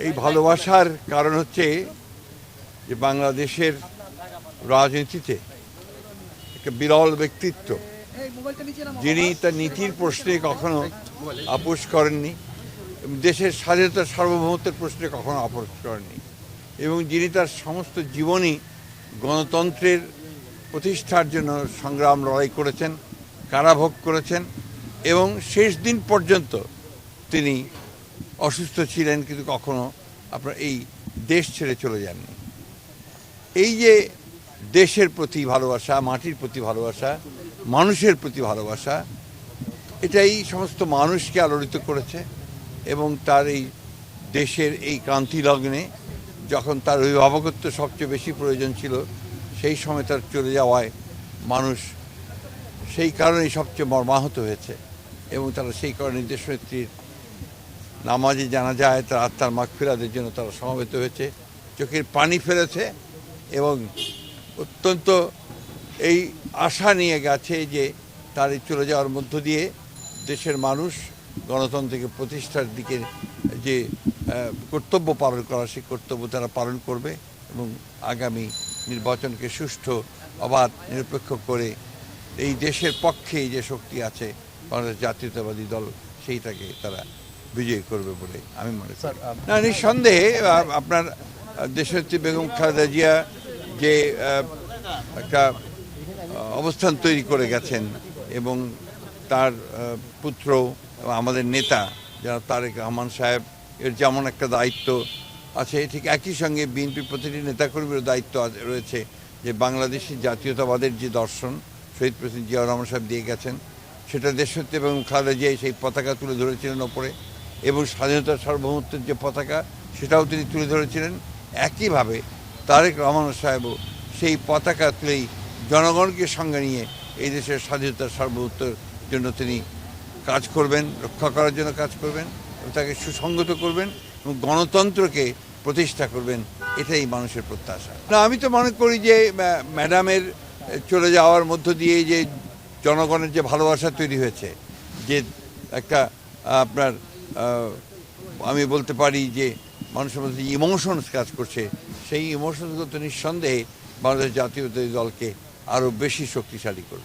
এই ভালোবাসার কারণ হচ্ছে যে বাংলাদেশের রাজনীতিতে একটা বিরল ব্যক্তিত্ব, যিনি তার নীতির প্রশ্নে কখনো আপোষ করেননি, দেশের স্বাধীনতা সার্বভৌমত্বের প্রশ্নে কখনো আপোষ করেননি, এবং যিনি তার সমস্ত জীবনই গণতন্ত্রের প্রতিষ্ঠার জন্য সংগ্রাম লড়াই করেছেন, কারাভোগ করেছেন, এবং শেষ দিন পর্যন্ত তিনি অসুস্থ ছিলেন কিন্তু কখনো আপনার এই দেশ ছেড়ে চলে যাননি। এই যে দেশের প্রতি ভালোবাসা, মাটির প্রতি ভালোবাসা, মানুষের প্রতি ভালোবাসা, এটাই সমস্ত মানুষকে আলোড়িত করেছে। এবং তার এই দেশের এই ক্রান্তি লগ্নে যখন তার অভিভাবকত্ব সবচেয়ে বেশি প্রয়োজন ছিল, সেই সময় তার চলে যাওয়ায় মানুষ সেই কারণেই সবচেয়ে মর্মাহত হয়েছে। এবং তারা সেই কারণে দেশনেত্রীর নামাজে জানা যায় তার আত্মার মাগফিরাতের জন্য তারা সমবেত হয়েছে, চোখের পানি ফেলেছে এবং অত্যন্ত এই আশা নিয়ে গেছে যে তার এই চলে যাওয়ার মধ্য দিয়ে দেশের মানুষ গণতন্ত্রকে প্রতিষ্ঠার দিকে যে কর্তব্য পালন করা, সেই কর্তব্য তারা পালন করবে এবং আগামী নির্বাচনকে সুষ্ঠু, অবাধ, নিরপেক্ষ করে এই দেশের পক্ষে যে শক্তি আছে বাংলাদেশ জাতীয়তাবাদী দল, সেইটাকে তারা বিজয়ী করবে বলে আমি মনে করি। না, নিঃসন্দেহে আপনার দেশনেত্রী বেগম খালেদা জিয়া যে একটা অবস্থান তৈরি করে গেছেন এবং তার পুত্র আমাদের নেতা যারা তারেক রহমান সাহেব এর যেমন একটা দায়িত্ব আছে, ঠিক একই সঙ্গে বিএনপির প্রতিটি নেতাকর্মীর দায়িত্ব রয়েছে যে বাংলাদেশি জাতীয়তাবাদের যে দর্শন শহীদ প্রেসিডেন্ট জিয়াউর রহমান সাহেব দিয়ে গেছেন, সেটা দেশনেত্রী এবং খালেদা জিয়া সেই পতাকা তুলে ধরেছিলেন ওপরে, এবং স্বাধীনতার সার্বভৌমত্বের যে পতাকা সেটাও তিনি তুলে ধরেছিলেন। একইভাবে তারেক রহমান সাহেবও সেই পতাকা তুলেই জনগণকে সঙ্গে নিয়ে এই দেশের স্বাধীনতার সার্বভৌমত্বের জন্য তিনি কাজ করবেন, রক্ষা করার জন্য কাজ করবেন, তাকে সুসংগত করবেন এবং গণতন্ত্রকে প্রতিষ্ঠা করবেন। এটাই মানুষের প্রত্যাশা। না, আমি তো মনে করি যে ম্যাডামের চলে যাওয়ার মধ্য দিয়ে যে জনগণের যে ভালোবাসা তৈরি হয়েছে, যে একটা আপনার আমি বলতে পারি যে মানুষের মধ্যে ইমোশনস কাজ করছে, সেই ইমোশনসগুলো তো নিঃসন্দেহে বাংলাদেশ জাতীয়তাবাদী দলকে আরও বেশি শক্তিশালী করবে।